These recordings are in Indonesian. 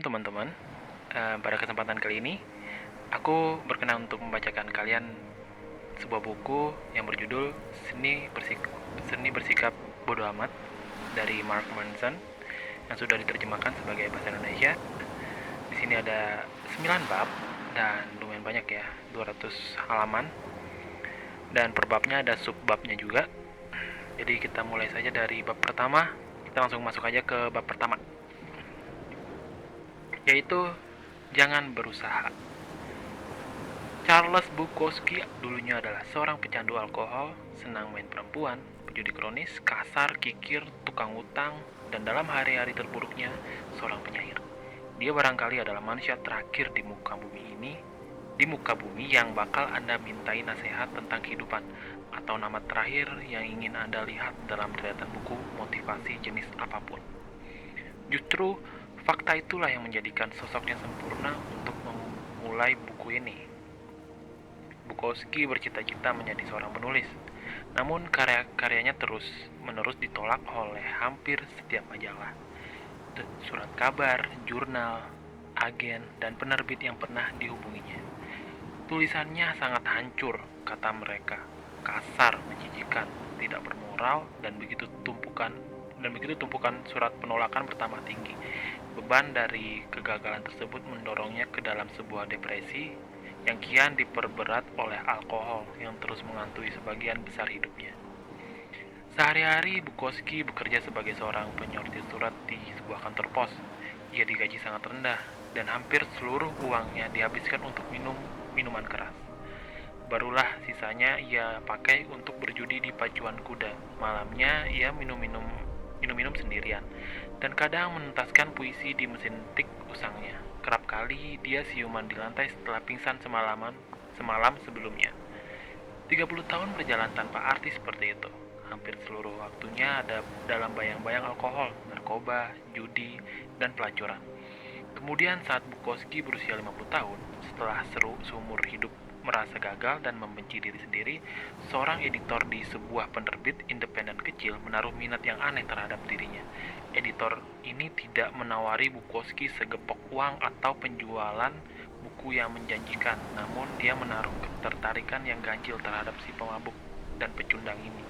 Teman-teman, pada kesempatan kali ini aku berkenan untuk membacakan kalian sebuah buku yang berjudul Seni Bersikap Bodoh Amat dari Mark Manson yang sudah diterjemahkan sebagai bahasa Indonesia. Di sini ada 9 bab dan lumayan banyak ya, 200 halaman, dan per babnya ada subbabnya juga. Jadi kita mulai saja dari bab pertama. Kita langsung masuk aja ke bab pertama, yaitu jangan berusaha. Charles Bukowski dulunya adalah seorang pecandu alkohol, senang main perempuan, penjudi kronis, kasar, kikir, tukang utang, dan dalam hari-hari terburuknya, seorang penyair. Dia barangkali adalah manusia terakhir di muka bumi yang bakal Anda mintai nasihat tentang kehidupan, atau nama terakhir yang ingin Anda lihat dalam deretan buku motivasi jenis apapun. Justru, fakta itulah yang menjadikan sosoknya sempurna untuk memulai buku ini. Bukowski bercita-cita menjadi seorang penulis, namun karya-karyanya terus-menerus ditolak oleh hampir setiap majalah, surat kabar, jurnal, agen, dan penerbit yang pernah dihubunginya. Tulisannya sangat hancur, kata mereka, kasar, menjijikan, tidak bermoral, dan begitu tumpukan surat penolakan bertambah tinggi. Beban dari kegagalan tersebut mendorongnya ke dalam sebuah depresi yang kian diperberat oleh alkohol yang terus menghantui sebagian besar hidupnya. Sehari-hari Bukowski bekerja sebagai seorang penyortir surat di sebuah kantor pos. Ia digaji sangat rendah dan hampir seluruh uangnya dihabiskan untuk minuman keras. Barulah sisanya ia pakai untuk berjudi di pacuan kuda. Malamnya ia minum sendirian dan kadang menuntaskan puisi di mesin tik usangnya. Kerap kali dia siuman di lantai setelah pingsan semalam sebelumnya. 30 tahun berjalan tanpa arti seperti itu. Hampir seluruh waktunya ada dalam bayang-bayang alkohol, narkoba, judi, dan pelacuran. Kemudian saat Bukowski berusia 50 tahun, setelah seumur hidup merasa gagal dan membenci diri sendiri, seorang editor di sebuah penerbit independen kecil menaruh minat yang aneh terhadap dirinya. Editor ini tidak menawari Bukowski segepok uang atau penjualan buku yang menjanjikan, namun dia menaruh ketertarikan yang ganjil terhadap si pemabuk dan pecundang ini.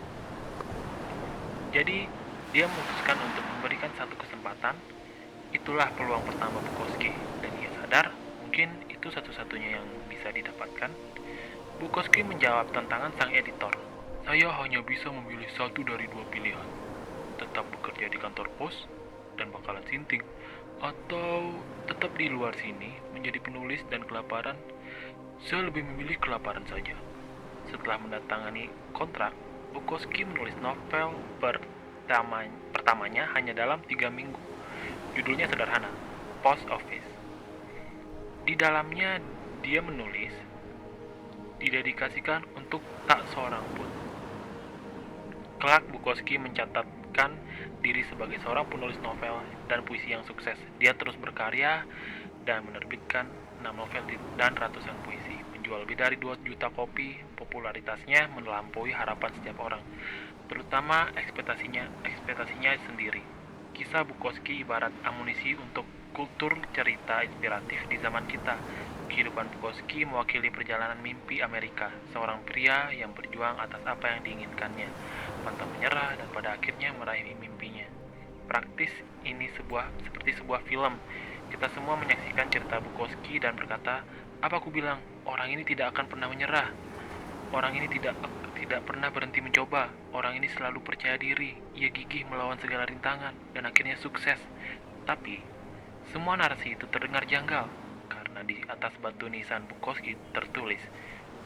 Jadi, dia memutuskan untuk memberikan satu kesempatan. Itulah peluang pertama Bukowski, dan ia sadar mungkin itu satu-satunya yang bisa didapatkan. Bukowski menjawab tantangan sang editor. Saya hanya bisa memilih satu dari dua pilihan. Tetap bekerja di kantor pos dan bakalan sinting, atau tetap di luar sini menjadi penulis dan kelaparan. Saya lebih memilih kelaparan saja. Setelah mendatangani kontrak, Bukowski menulis novel pertamanya hanya dalam 3 minggu. Judulnya sederhana, Post Office. Di dalamnya dia menulis, didedikasikan untuk tak seorang pun. Kelak Bukowski mencatatkan diri sebagai seorang penulis novel dan puisi yang sukses. Dia terus berkarya dan menerbitkan 6 novel dan ratusan puisi. Menjual lebih dari 2 juta kopi, popularitasnya melampaui harapan setiap orang, terutama ekspektasinya sendiri. Kisah Bukowski ibarat amunisi untuk kultur cerita inspiratif di zaman kita. Kehidupan Bukowski mewakili perjalanan mimpi Amerika, seorang pria yang berjuang atas apa yang diinginkannya, pantang menyerah dan pada akhirnya meraih mimpinya. Praktis ini seperti sebuah film. Kita semua menyaksikan cerita Bukowski dan berkata, apa aku bilang, orang ini tidak akan pernah menyerah. Orang ini tidak pernah berhenti mencoba. Orang ini selalu percaya diri. Ia gigih melawan segala rintangan dan akhirnya sukses. Tapi semua narasi itu terdengar janggal karena di atas batu nisan Bukowski tertulis,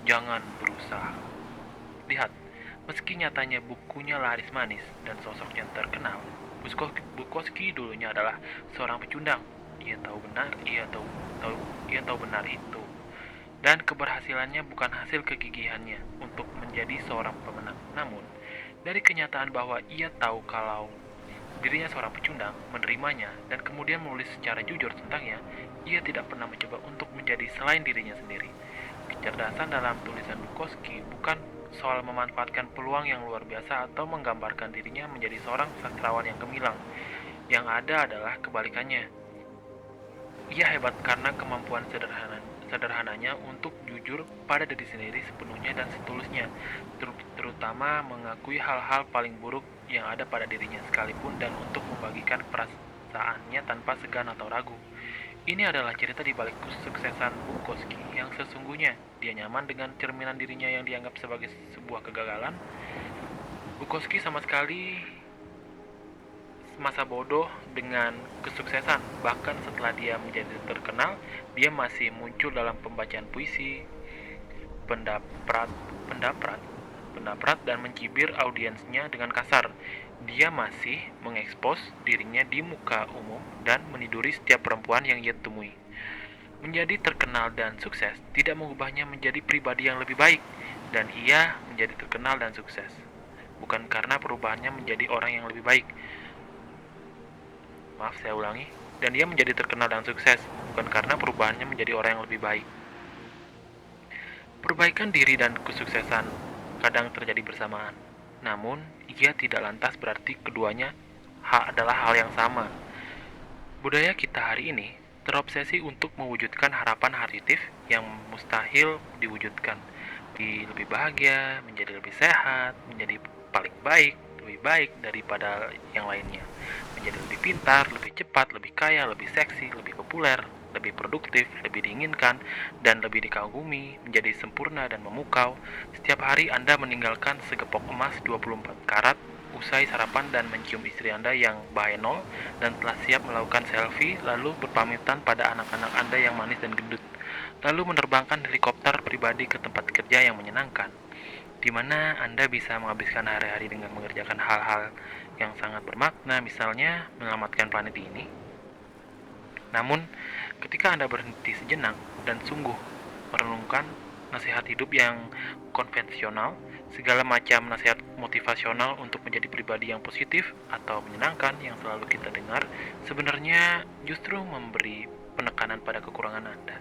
jangan berusaha. Lihat, meski nyatanya bukunya laris manis dan sosoknya terkenal, Bukowski dulunya adalah seorang pecundang. Ia tahu benar itu. Dan keberhasilannya bukan hasil kegigihannya untuk menjadi seorang pemenang. Namun, dari kenyataan bahwa ia tahu kalau dirinya seorang pecundang, menerimanya, dan kemudian menulis secara jujur tentangnya, ia tidak pernah mencoba untuk menjadi selain dirinya sendiri. Kecerdasan dalam tulisan Bukowski bukan soal memanfaatkan peluang yang luar biasa atau menggambarkan dirinya menjadi seorang sastrawan yang gemilang. Yang ada adalah kebalikannya. Ia hebat karena kemampuan sederhananya untuk jujur pada diri sendiri sepenuhnya dan setulusnya, terutama mengakui hal-hal paling buruk yang ada pada dirinya sekalipun dan untuk membagikan perasaannya tanpa segan atau ragu. Ini adalah cerita di balik kesuksesan Bukowski yang sesungguhnya. Dia nyaman dengan cerminan dirinya yang dianggap sebagai sebuah kegagalan. Bukowski sama sekali masa bodoh dengan kesuksesan. Bahkan setelah dia menjadi terkenal, dia masih muncul dalam pembacaan puisi, pendapat, pendapat, pendapat dan mencibir audiensnya dengan kasar. Dia masih mengekspos dirinya di muka umum dan meniduri setiap perempuan yang ia temui. Menjadi terkenal dan sukses tidak mengubahnya menjadi pribadi yang lebih baik, dan ia menjadi terkenal dan sukses bukan karena perubahannya menjadi orang yang lebih baik. Maaf, saya ulangi. Dan ia menjadi terkenal dan sukses bukan karena perubahannya menjadi orang yang lebih baik. Perbaikan diri dan kesuksesan kadang terjadi bersamaan. Namun, ia tidak lantas berarti keduanya adalah hal yang sama. Budaya kita hari ini terobsesi untuk mewujudkan harapan positif yang mustahil diwujudkan. Lebih bahagia, menjadi lebih sehat, menjadi paling baik, lebih baik daripada yang lainnya. Menjadi lebih pintar, lebih cepat, lebih kaya, lebih seksi, lebih populer, lebih produktif, lebih diinginkan, dan lebih dikagumi, menjadi sempurna dan memukau. Setiap hari Anda meninggalkan segepok emas 24 karat usai sarapan dan mencium istri Anda yang bahenol dan telah siap melakukan selfie, lalu berpamitan pada anak-anak Anda yang manis dan gendut, lalu menerbangkan helikopter pribadi ke tempat kerja yang menyenangkan, di mana Anda bisa menghabiskan hari-hari dengan mengerjakan hal-hal yang sangat bermakna, misalnya menyelamatkan planet ini. Namun, ketika Anda berhenti sejenak dan sungguh merenungkan nasihat hidup yang konvensional, segala macam nasihat motivasional untuk menjadi pribadi yang positif atau menyenangkan yang selalu kita dengar, sebenarnya justru memberi penekanan pada kekurangan Anda.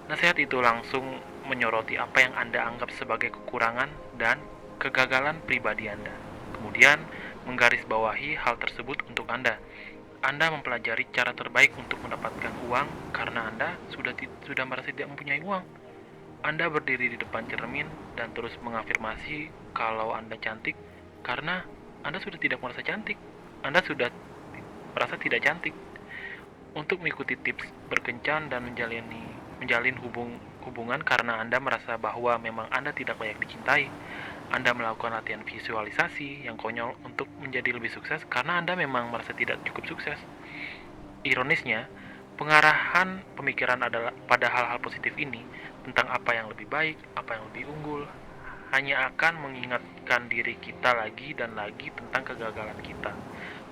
Nasihat itu langsung menyoroti apa yang Anda anggap sebagai kekurangan dan kegagalan pribadi Anda. Kemudian, menggarisbawahi hal tersebut untuk Anda. Anda mempelajari cara terbaik untuk mendapatkan uang karena Anda sudah merasa tidak mempunyai uang. Anda berdiri di depan cermin dan terus mengafirmasi kalau Anda cantik karena Anda sudah tidak merasa cantik. Anda sudah merasa tidak cantik. Untuk mengikuti tips berkencan dan menjalin hubungan karena Anda merasa bahwa memang Anda tidak layak dicintai. Anda melakukan latihan visualisasi yang konyol untuk menjadi lebih sukses karena Anda memang merasa tidak cukup sukses. Ironisnya, pengarahan pemikiran adalah pada hal-hal positif ini tentang apa yang lebih baik, apa yang lebih unggul, hanya akan mengingatkan diri kita lagi dan lagi tentang kegagalan kita,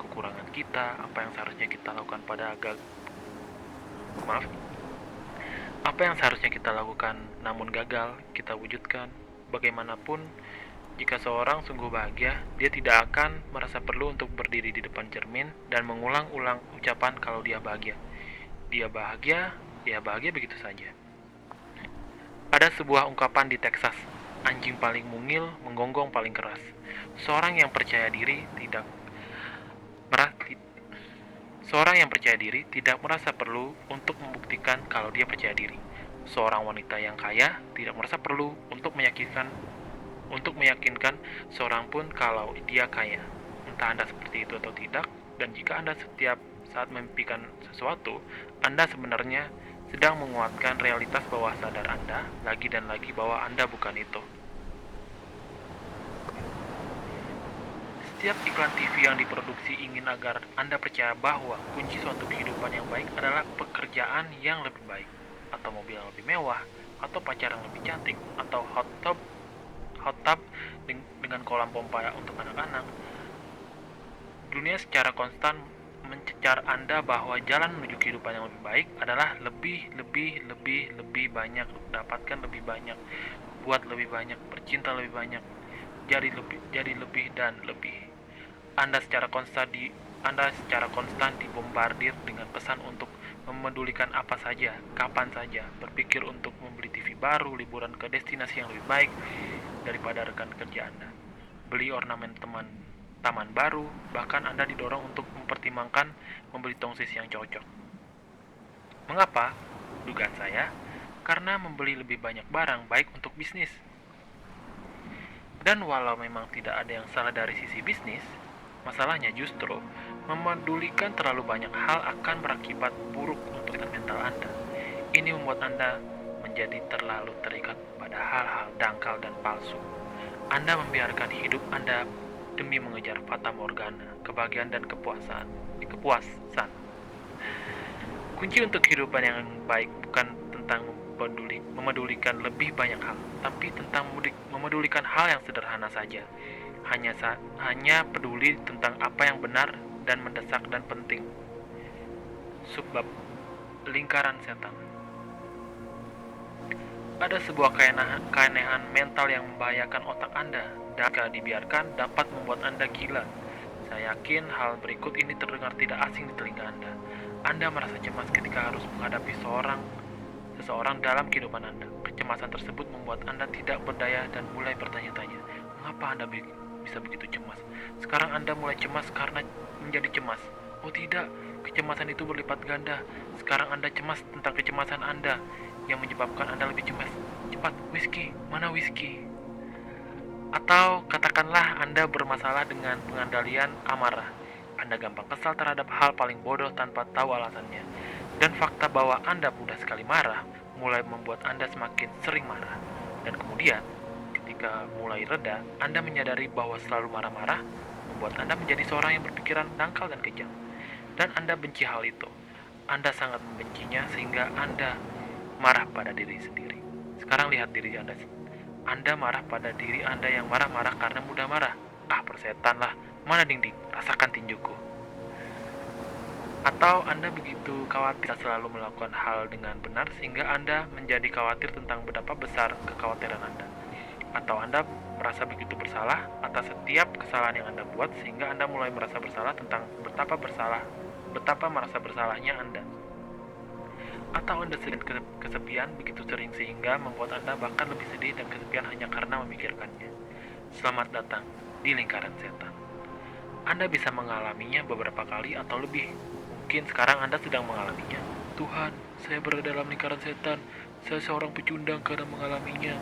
kekurangan kita, apa yang seharusnya kita lakukan apa yang seharusnya kita lakukan namun gagal kita wujudkan. Bagaimanapun, jika seorang sungguh bahagia, dia tidak akan merasa perlu untuk berdiri di depan cermin dan mengulang-ulang ucapan kalau dia bahagia. Dia bahagia begitu saja. Ada sebuah ungkapan di Texas, anjing paling mungil menggonggong paling keras. Seorang yang percaya diri tidak merasa perlu untuk membuktikan kalau dia percaya diri. Seorang wanita yang kaya tidak merasa perlu untuk meyakinkan seorang pun kalau dia kaya. Entah Anda seperti itu atau tidak, dan jika Anda setiap saat memimpikan sesuatu, Anda sebenarnya sedang menguatkan realitas bawah sadar Anda lagi dan lagi bahwa Anda bukan itu. Setiap iklan TV yang diproduksi ingin agar Anda percaya bahwa kunci suatu kehidupan yang baik adalah pekerjaan yang lebih baik, atau mobil yang lebih mewah, atau pacar yang lebih cantik, atau hot tub dengan kolam pompa untuk anak-anak. Dunia secara konstan mencecar Anda bahwa jalan menuju kehidupan yang lebih baik adalah lebih banyak, dapatkan lebih banyak, buat lebih banyak, bercinta lebih banyak, jadi lebih dan lebih. Anda secara konstan dibombardir dengan pesan untuk memedulikan apa saja, kapan saja, berpikir untuk membeli TV baru, liburan ke destinasi yang lebih baik daripada rekan kerja Anda, beli ornamen taman baru, bahkan Anda didorong untuk mempertimbangkan membeli tongsis yang cocok. Mengapa? Dugaan saya, karena membeli lebih banyak barang baik untuk bisnis. Dan walau memang tidak ada yang salah dari sisi bisnis, masalahnya justru memedulikan terlalu banyak hal akan berakibat buruk untuk mental Anda. Ini membuat Anda menjadi terlalu terikat pada hal-hal dangkal dan palsu. Anda membiarkan hidup Anda demi mengejar fata morgana, kebahagiaan dan kepuasan. Kunci untuk kehidupan yang baik bukan tentang memedulikan lebih banyak hal, tapi tentang memedulikan hal yang sederhana saja. Hanya peduli tentang apa yang benar dan mendesak dan penting. Subbab lingkaran setan. Ada sebuah keanehan mental yang membahayakan otak Anda dan jika dibiarkan dapat membuat Anda gila. Saya yakin hal berikut ini terdengar tidak asing di telinga Anda. Anda merasa cemas ketika harus menghadapi seseorang dalam kehidupan Anda. Kecemasan tersebut membuat Anda tidak berdaya dan mulai bertanya-tanya, mengapa Anda bisa begitu cemas? Sekarang Anda mulai cemas karena menjadi cemas. Oh tidak, kecemasan itu berlipat ganda. Sekarang Anda cemas tentang kecemasan Anda yang menyebabkan Anda lebih cemas. Cepat, whisky, mana whisky? Atau katakanlah Anda bermasalah dengan pengendalian amarah. Anda gampang kesal terhadap hal paling bodoh tanpa tahu alasannya. Dan fakta bahwa Anda mudah sekali marah mulai membuat Anda semakin sering marah. Dan kemudian, ketika mulai reda, Anda menyadari bahwa selalu marah-marah membuat Anda menjadi seorang yang berpikiran dangkal dan kejam. Dan Anda benci hal itu. Anda sangat membencinya sehingga Anda marah pada diri sendiri. Sekarang lihat diri Anda. Anda marah pada diri Anda yang marah-marah karena mudah marah. Ah, persetan lah. Mana dinding? Rasakan tinjuku. Atau Anda begitu khawatir selalu melakukan hal dengan benar sehingga Anda menjadi khawatir tentang betapa besar kekhawatiran Anda. Atau Anda merasa begitu bersalah atas setiap kesalahan yang Anda buat sehingga Anda mulai merasa bersalah tentang betapa merasa bersalahnya Anda. Atau Anda sedang kesepian begitu sering sehingga membuat Anda bahkan lebih sedih dan kesepian hanya karena memikirkannya. Selamat datang di lingkaran setan. Anda bisa mengalaminya beberapa kali atau lebih. Mungkin sekarang Anda sedang mengalaminya. Tuhan, saya berada dalam lingkaran setan. Saya seorang pecundang karena mengalaminya.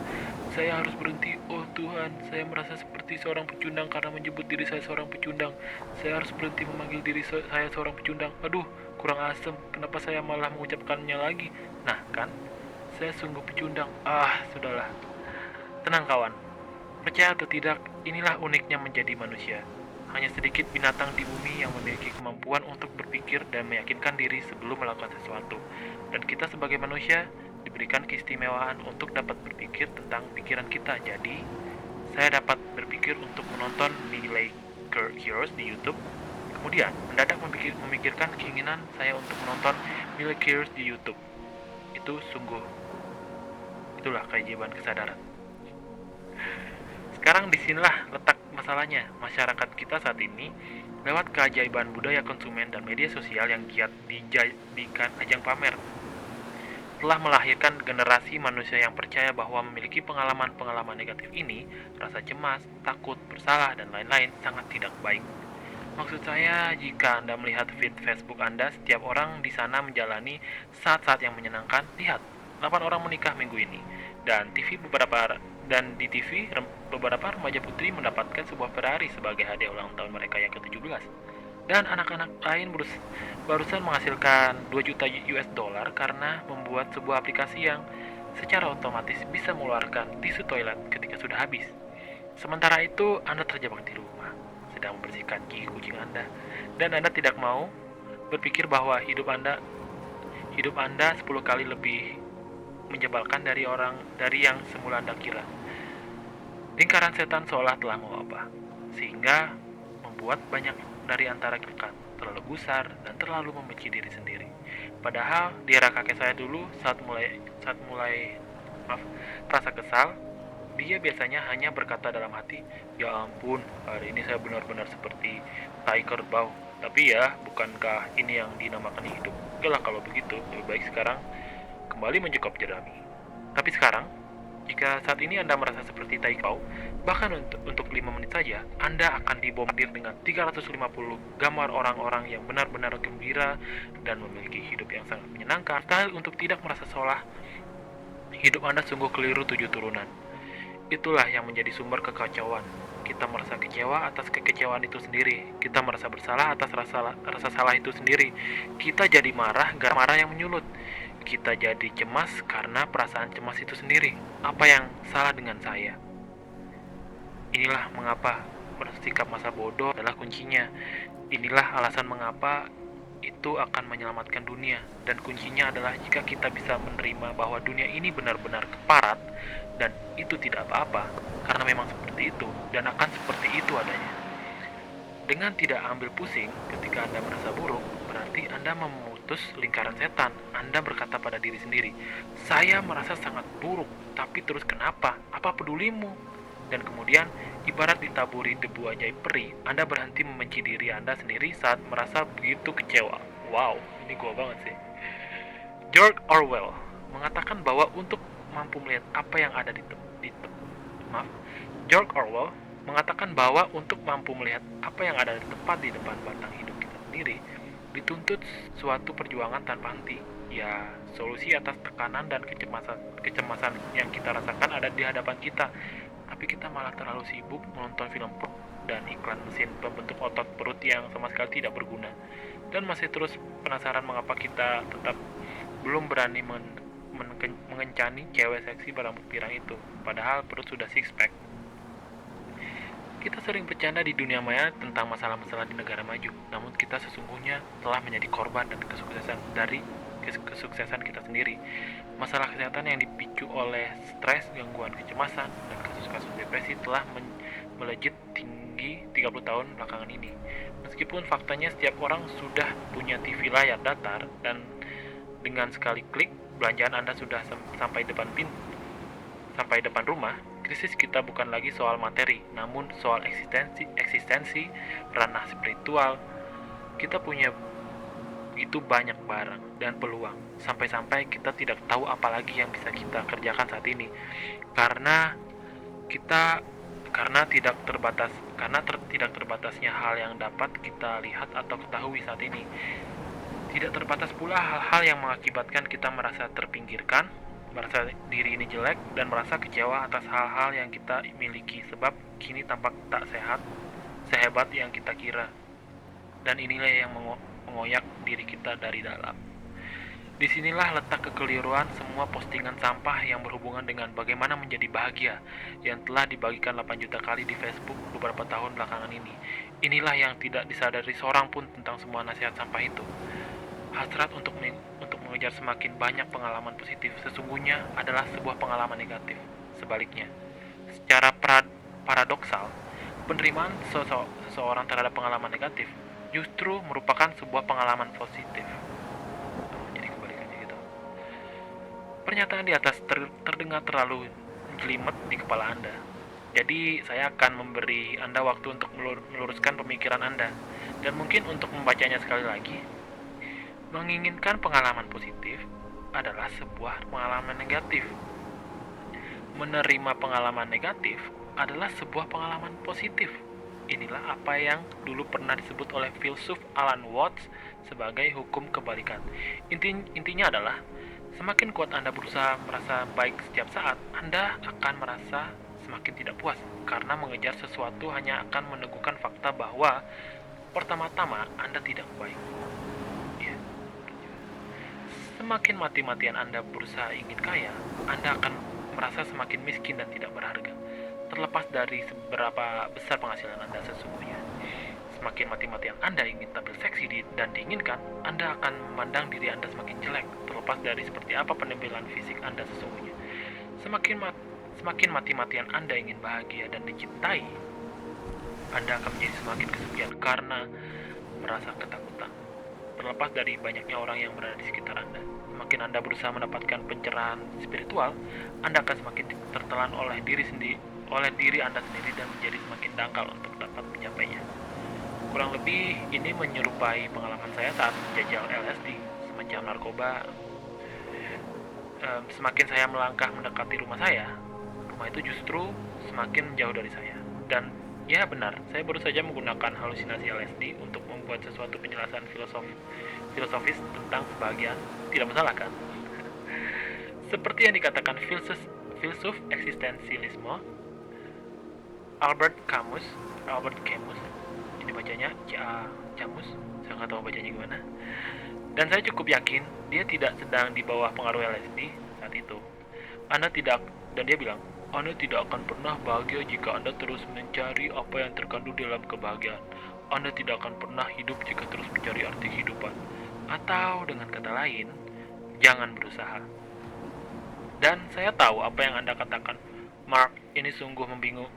Saya harus berhenti. Oh Tuhan, saya merasa seperti seorang pecundang karena menyebut diri saya seorang pecundang. Saya harus berhenti memanggil diri saya seorang pecundang. Aduh, kurang asem. Kenapa saya malah mengucapkannya lagi? Nah kan, saya sungguh pecundang. Ah, sudahlah. Tenang kawan. Percaya atau tidak, inilah uniknya menjadi manusia. Hanya sedikit binatang di bumi yang memiliki kemampuan untuk berpikir dan meyakinkan diri sebelum melakukan sesuatu. Dan kita sebagai manusia diberikan keistimewaan untuk dapat berpikir tentang pikiran kita. Jadi, saya dapat berpikir untuk menonton Miley Cyrus di YouTube. Kemudian, mendadak memikirkan keinginan saya untuk menonton Miley Cyrus di YouTube. Itulah keajaiban kesadaran. Sekarang disinilah letak masalahnya. Masyarakat kita saat ini lewat keajaiban budaya konsumen dan media sosial yang giat dijadikan ajang pamer telah melahirkan generasi manusia yang percaya bahwa memiliki pengalaman-pengalaman negatif ini, rasa cemas, takut, bersalah, dan lain-lain sangat tidak baik. Maksud saya, jika Anda melihat feed Facebook Anda, setiap orang di sana menjalani saat-saat yang menyenangkan. Lihat, 8 orang menikah minggu ini. Dan di TV, beberapa remaja putri mendapatkan sebuah Ferrari sebagai hadiah ulang tahun mereka yang ke-17. Dan anak-anak lain barusan menghasilkan 2 juta US dollar karena membuat sebuah aplikasi yang secara otomatis bisa mengeluarkan tisu toilet ketika sudah habis. Sementara itu, Anda terjebak di rumah, sedang membersihkan gigi kucing Anda, dan Anda tidak mau berpikir bahwa hidup Anda 10 kali lebih menyebalkan dari yang semula Anda kira. Lingkaran setan seolah telah mewabah, sehingga membuat banyak dari antara kita terlalu gusar dan terlalu membenci diri sendiri. Padahal di era kakek saya dulu, saat mulai rasa kesal, dia biasanya hanya berkata dalam hati, "Ya ampun, hari ini saya benar-benar seperti tai kerbau. Tapi ya, bukankah ini yang dinamakan hidup? Oke lah kalau begitu, lebih baik sekarang kembali mencekap jerami." Tapi sekarang, Jika saat ini Anda merasa seperti Taikau, bahkan untuk 5 menit saja, Anda akan dibombardir dengan 350 gambar orang-orang yang benar-benar gembira dan memiliki hidup yang sangat menyenangkan. Mustahil untuk tidak merasa seolah hidup Anda sungguh keliru 7 turunan. Itulah yang menjadi sumber kekacauan. Kita merasa kecewa atas kekecewaan itu sendiri. Kita merasa bersalah atas rasa salah itu sendiri. Kita jadi marah gara marah yang menyulut. Kita jadi cemas karena perasaan cemas itu sendiri. Apa yang salah dengan saya? Inilah mengapa bersikap masa bodoh adalah kuncinya. Inilah alasan mengapa itu akan menyelamatkan dunia. Dan kuncinya adalah jika kita bisa menerima bahwa dunia ini benar-benar keparat dan itu tidak apa-apa, karena memang seperti itu dan akan seperti itu adanya. Dengan tidak ambil pusing ketika Anda merasa buruk, berarti Anda memutus lingkaran setan. Anda berkata pada diri sendiri, saya merasa sangat buruk, tapi terus kenapa? Apa pedulimu? Dan kemudian, ibarat ditaburi debu ajaib peri, Anda berhenti membenci diri Anda sendiri saat merasa begitu kecewa. Wow, ini gua banget sih. George Orwell mengatakan bahwa untuk mampu melihat apa yang ada George Orwell mengatakan bahwa untuk mampu melihat apa yang ada tepat di depan batang hidup kita sendiri, dituntut suatu perjuangan tanpa henti. Ya, solusi atas tekanan dan kecemasan yang kita rasakan ada di hadapan kita. Tapi kita malah terlalu sibuk menonton film porn dan iklan mesin pembentuk otot perut yang sama sekali tidak berguna. Dan masih terus penasaran mengapa kita tetap belum berani mengencani cewek seksi berambut pirang itu, padahal perut sudah six pack. Kita sering bercanda di dunia maya tentang masalah-masalah di negara maju, namun kita sesungguhnya telah menjadi korban dan kesuksesan kita sendiri. Masalah kesehatan yang dipicu oleh stres, gangguan kecemasan, dan kasus-kasus depresi telah melejit tinggi 30 tahun belakangan ini. Meskipun faktanya setiap orang sudah punya TV layar datar dan dengan sekali klik belanjaan Anda sudah sampai depan rumah, krisis kita bukan lagi soal materi, namun soal eksistensi, ranah spiritual. Kita punya begitu banyak barang dan peluang, sampai-sampai kita tidak tahu apa lagi yang bisa kita kerjakan saat ini. Karena tidak terbatasnya hal yang dapat kita lihat atau ketahui saat ini. Tidak terbatas pula hal-hal yang mengakibatkan kita merasa terpinggirkan, merasa diri ini jelek, dan merasa kecewa atas hal-hal yang kita miliki, sebab kini tampak tak sehebat yang kita kira. Dan inilah yang mengoyak diri kita dari dalam. Disinilah letak kekeliruan semua postingan sampah yang berhubungan dengan bagaimana menjadi bahagia yang telah dibagikan 8 juta kali di Facebook beberapa tahun belakangan ini. Inilah yang tidak disadari seorang pun tentang semua nasihat sampah itu. Hasrat untuk mengejar semakin banyak pengalaman positif sesungguhnya adalah sebuah pengalaman negatif. Sebaliknya, secara paradoksal, penerimaan seseorang terhadap pengalaman negatif justru merupakan sebuah pengalaman positif. Jadi kebalikannya gitu. Pernyataan di atas terdengar terlalu jelimet di kepala Anda. Jadi saya akan memberi Anda waktu untuk meluruskan pemikiran Anda dan mungkin untuk membacanya sekali lagi. Menginginkan pengalaman positif adalah sebuah pengalaman negatif. Menerima pengalaman negatif adalah sebuah pengalaman positif. Inilah apa yang dulu pernah disebut oleh filsuf Alan Watts sebagai hukum kebalikan. Intinya adalah, semakin kuat Anda berusaha merasa baik setiap saat, Anda akan merasa semakin tidak puas, karena mengejar sesuatu hanya akan meneguhkan fakta bahwa pertama-tama Anda tidak baik. Semakin mati-matian Anda berusaha ingin kaya, Anda akan merasa semakin miskin dan tidak berharga. Terlepas dari seberapa besar penghasilan Anda sesungguhnya. Semakin mati-matian Anda ingin tampil seksi dan diinginkan, Anda akan memandang diri Anda semakin jelek, terlepas dari seperti apa penampilan fisik Anda sesungguhnya. Semakin mati-matian Anda ingin bahagia dan dicintai, Anda akan menjadi semakin kesepian karena merasa ketakutan. Terlepas dari banyaknya orang yang berada di sekitar Anda, semakin Anda berusaha mendapatkan pencerahan spiritual, Anda akan semakin tertelan oleh diri Anda sendiri dan menjadi semakin dangkal untuk dapat mencapainya. Kurang lebih ini menyerupai pengalaman saya saat menjajal LSD, semacam narkoba. Semakin saya melangkah mendekati rumah saya, rumah itu justru semakin jauh dari saya. Dan ya benar, saya baru saja menggunakan halusinasi LSD untuk membuat sesuatu penjelasan filosofis tentang kebahagiaan. Tidak masalah kan? Seperti yang dikatakan filsuf eksistensialisme Albert Camus, ini bacanya Camus, saya nggak tahu bacanya gimana. Dan saya cukup yakin dia tidak sedang di bawah pengaruh LSD saat itu. Dan dia bilang, Anda tidak akan pernah bahagia jika Anda terus mencari apa yang terkandung dalam kebahagiaan. Anda tidak akan pernah hidup jika terus mencari arti kehidupan. Atau dengan kata lain, jangan berusaha. Dan saya tahu apa yang Anda katakan, Mark, ini sungguh membuat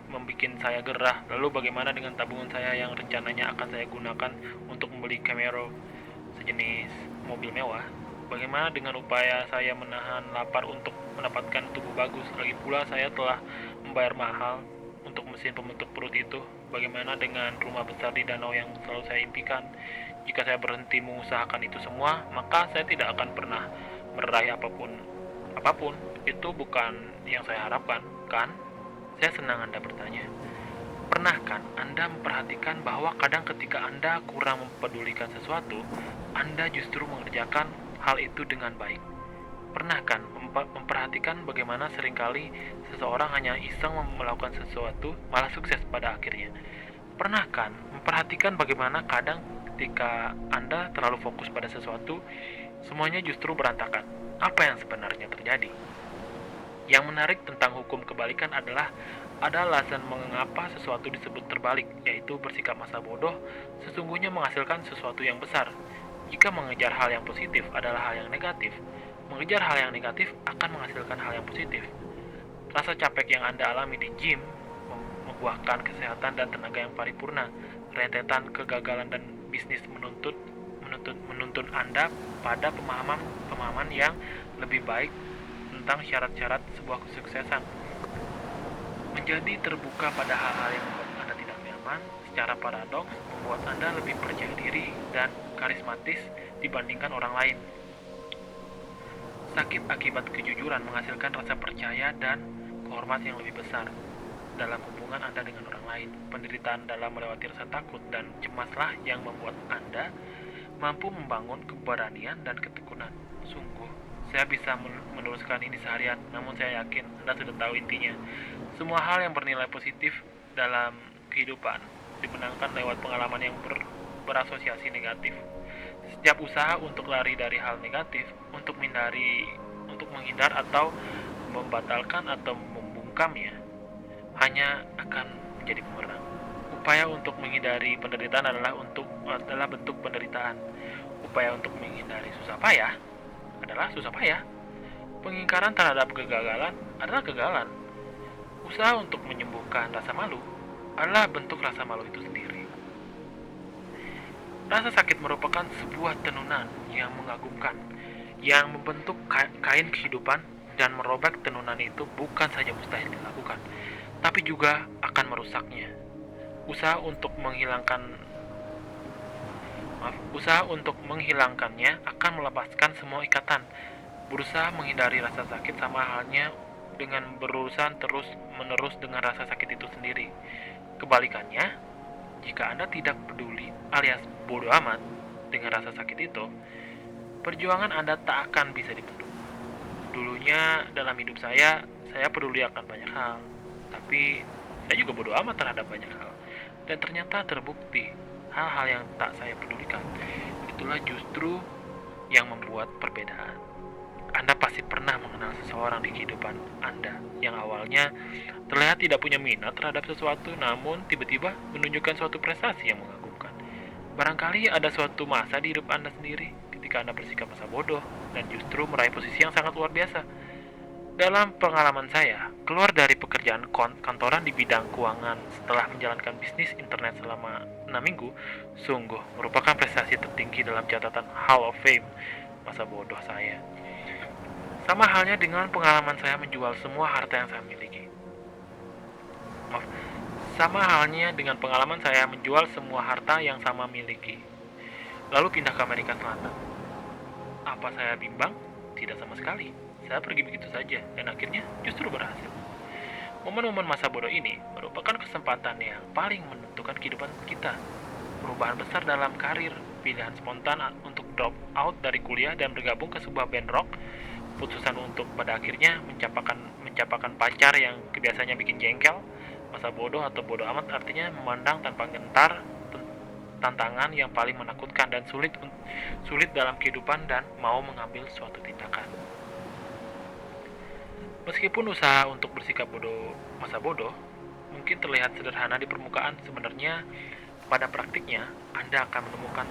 saya gerah. Lalu bagaimana dengan tabungan saya yang rencananya akan saya gunakan untuk membeli Camaro, sejenis mobil mewah? Bagaimana dengan upaya saya menahan lapar untuk mendapatkan tubuh bagus? Lagi pula saya telah membayar mahal untuk mesin pembentuk perut itu. Bagaimana dengan rumah besar di danau yang selalu saya impikan? Jika saya berhenti mengusahakan itu semua, maka saya tidak akan pernah meraih apapun. Itu bukan yang saya harapkan, kan? Saya senang Anda bertanya. Pernah kan Anda memperhatikan bahwa kadang ketika Anda kurang mempedulikan sesuatu, Anda justru mengerjakan hal itu dengan baik? Pernah kan memperhatikan bagaimana seringkali seseorang hanya iseng melakukan sesuatu malah sukses pada akhirnya? Pernah kan memperhatikan bagaimana kadang ketika Anda terlalu fokus pada sesuatu, semuanya justru berantakan? Apa yang sebenarnya terjadi? Yang menarik tentang hukum kebalikan adalah ada alasan mengapa sesuatu disebut terbalik, yaitu bersikap masa bodoh sesungguhnya menghasilkan sesuatu yang besar. Jika mengejar hal yang positif adalah hal yang negatif, mengejar hal yang negatif akan menghasilkan hal yang positif. Rasa capek yang Anda alami di gym membuahkan kesehatan dan tenaga yang paripurna. Rentetan kegagalan dan bisnis menuntun Anda pada pemahaman yang lebih baik tentang syarat-syarat sebuah kesuksesan. Menjadi terbuka pada hal-hal yang membuat Anda tidak nyaman, secara paradoks membuat Anda lebih percaya diri dan karismatis dibandingkan orang lain. Sakit akibat kejujuran menghasilkan rasa percaya dan kehormatan yang lebih besar dalam hubungan Anda dengan orang lain. Penderitaan dalam melewati rasa takut dan cemaslah yang membuat Anda mampu membangun keberanian dan ketekunan. Sungguh, saya bisa meneruskan ini seharian, namun saya yakin Anda sudah tahu intinya. Semua hal yang bernilai positif dalam kehidupan dimenangkan lewat pengalaman yang berasosiasi negatif. Setiap usaha untuk lari dari hal negatif, untuk menghindar atau membatalkan atau membungkamnya, hanya akan menjadi bumerang. Upaya untuk menghindari penderitaan adalah bentuk penderitaan. Upaya untuk menghindari susah payah adalah susah payah. Pengingkaran terhadap kegagalan adalah kegagalan. Usaha untuk menyembuhkan rasa malu adalah bentuk rasa malu itu sendiri. Rasa sakit merupakan sebuah tenunan yang mengagumkan, yang membentuk kain kehidupan, dan merobek tenunan itu bukan saja mustahil dilakukan, tapi juga akan merusaknya. Usaha untuk menghilangkannya akan melepaskan semua ikatan. Berusaha menghindari rasa sakit sama halnya dengan berurusan terus-menerus dengan rasa sakit itu sendiri. Kebalikannya, jika Anda tidak peduli alias bodoh amat dengan rasa sakit itu, perjuangan Anda tak akan bisa dibendung. Dulunya dalam hidup saya peduli akan banyak hal, tapi saya juga bodoh amat terhadap banyak hal. Dan ternyata terbukti hal-hal yang tak saya pedulikan itulah justru yang membuat perbedaan. Anda pasti pernah mengenal seseorang di kehidupan Anda yang awalnya terlihat tidak punya minat terhadap sesuatu, namun tiba-tiba menunjukkan suatu prestasi yang mengagumkan. Barangkali ada suatu masa di hidup Anda sendiri ketika Anda bersikap masa bodoh dan justru meraih posisi yang sangat luar biasa. Dalam pengalaman saya, keluar dari pekerjaan kantoran di bidang keuangan setelah menjalankan bisnis internet selama 6 minggu, sungguh merupakan prestasi tertinggi dalam catatan Hall of Fame masa bodoh saya. Sama halnya dengan pengalaman saya menjual semua harta yang saya miliki. Sama halnya dengan pengalaman saya menjual semua harta yang sama miliki, lalu pindah ke Amerika Selatan. Apa saya bimbang? Tidak sama sekali. Saya pergi begitu saja dan akhirnya justru berhasil. Momen-momen masa bodoh ini merupakan kesempatan yang paling menentukan kehidupan kita. Perubahan besar dalam karir, pilihan spontan untuk drop out dari kuliah dan bergabung ke sebuah band rock, putusan untuk pada akhirnya mencapakan pacar yang biasanya bikin jengkel, masa bodoh atau bodoh amat artinya memandang tanpa gentar tantangan yang paling menakutkan dan sulit dalam kehidupan dan mau mengambil suatu tindakan. Meskipun usaha untuk bersikap masa bodoh mungkin terlihat sederhana di permukaan, sebenarnya pada praktiknya Anda akan menemukan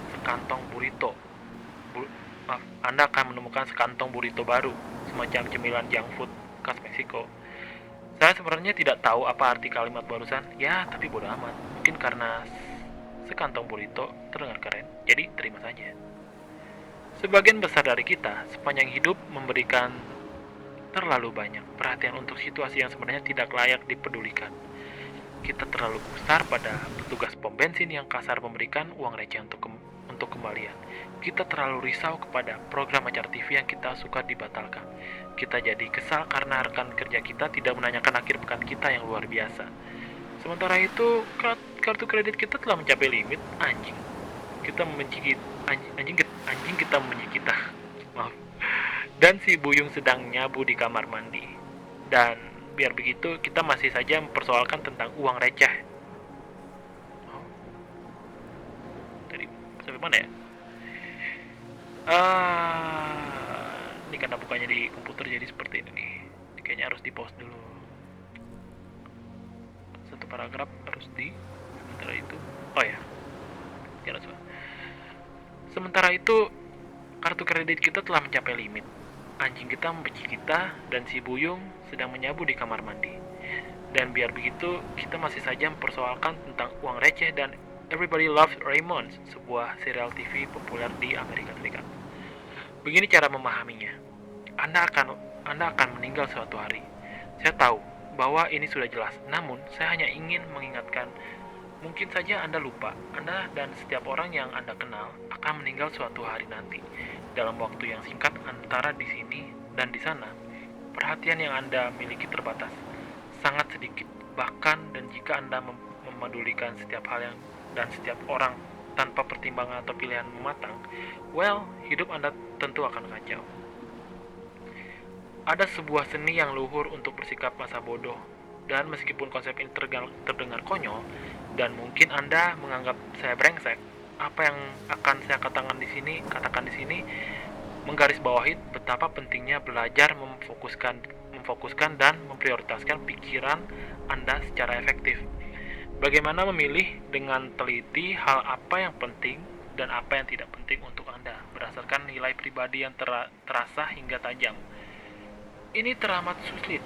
sekantong burrito baru, semacam cemilan junk food khas Meksiko. Saya sebenarnya tidak tahu apa arti kalimat barusan, ya tapi bodoh amat. Mungkin karena sekantong burrito terdengar keren, jadi terima saja. Sebagian besar dari kita sepanjang hidup memberikan terlalu banyak perhatian untuk situasi yang sebenarnya tidak layak dipedulikan. Kita terlalu besar pada petugas pom bensin yang kasar memberikan uang receh untuk kembalian. Kita terlalu risau kepada program acara TV yang kita suka dibatalkan. Kita jadi kesal karena rekan kerja kita tidak menanyakan akhir pekan kita yang luar biasa. Sementara itu, kartu kredit kita telah mencapai limit. Anjing kita membenci kita. Maaf. Dan si Buyung sedang nyabu di kamar mandi. Dan biar begitu, kita masih saja mempersoalkan tentang uang receh. Tadi sampai mana ya? Ini karena bukannya di komputer jadi seperti ini nih. Kayaknya harus di pause dulu. Satu paragraf harus sementara itu. Oh ya. Sementara itu, kartu kredit kita telah mencapai limit. Anjing kita membenci kita dan si Buyung sedang menyabu di kamar mandi. Dan biar begitu, kita masih saja mempersoalkan tentang uang receh dan Everybody Loves Raymond, sebuah serial TV populer di Amerika Serikat. Begini cara memahaminya. Anda akan meninggal suatu hari. Saya tahu bahwa ini sudah jelas, namun saya hanya ingin mengingatkan, mungkin saja Anda lupa, Anda dan setiap orang yang Anda kenal akan meninggal suatu hari nanti. Dalam waktu yang singkat antara di sini dan di sana, perhatian yang Anda miliki terbatas, sangat sedikit. Bahkan dan jika Anda memedulikan setiap hal dan setiap orang tanpa pertimbangan atau pilihan matang, hidup Anda tentu akan kacau. Ada sebuah seni yang luhur untuk bersikap masa bodoh, dan meskipun konsep ini terdengar konyol, dan mungkin Anda menganggap saya brengsek, apa yang akan saya katakan di sini menggarisbawahi betapa pentingnya belajar memfokuskan dan memprioritaskan pikiran Anda secara efektif. Bagaimana memilih dengan teliti hal apa yang penting dan apa yang tidak penting untuk Anda berdasarkan nilai pribadi yang terasa hingga tajam. Ini teramat sulit.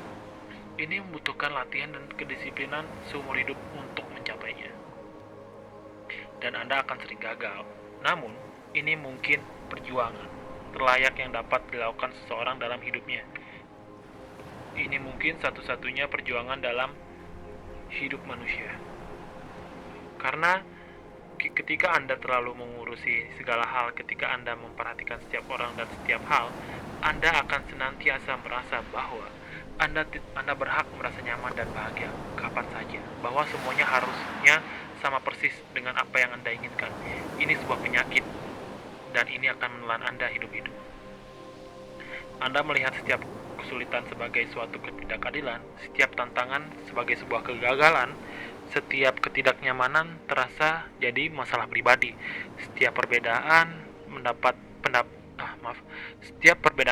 Ini membutuhkan latihan dan kedisiplinan seumur hidup untuk mencapainya. Dan Anda akan sering gagal. Namun, ini mungkin perjuangan terlayak yang dapat dilakukan seseorang dalam hidupnya. Ini mungkin satu-satunya perjuangan dalam hidup manusia. Karena ketika Anda terlalu mengurusi segala hal, ketika Anda memperhatikan setiap orang dan setiap hal, Anda akan senantiasa merasa bahwa Anda berhak merasa nyaman dan bahagia kapan saja, bahwa semuanya harusnya sama persis dengan apa yang Anda inginkan. Ini sebuah penyakit, dan ini akan menelan Anda hidup-hidup. Anda melihat setiap kesulitan sebagai suatu ketidakadilan, setiap tantangan sebagai sebuah kegagalan, setiap ketidaknyamanan terasa jadi masalah pribadi, setiap perbedaan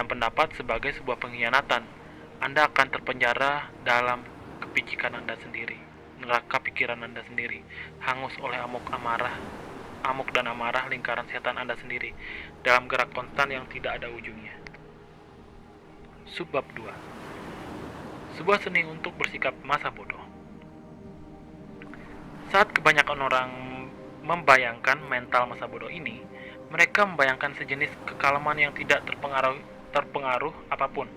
pendapat sebagai sebuah pengkhianatan. Anda akan terpenjara dalam kepicikan Anda sendiri, neraka pikiran Anda sendiri, hangus oleh amuk dan amarah lingkaran setan Anda sendiri, dalam gerak konstan yang tidak ada ujungnya. Subbab 2. Sebuah seni untuk bersikap masa bodoh. Saat kebanyakan orang membayangkan mental masa bodoh ini, mereka membayangkan sejenis kekalaman yang tidak terpengaruh apapun,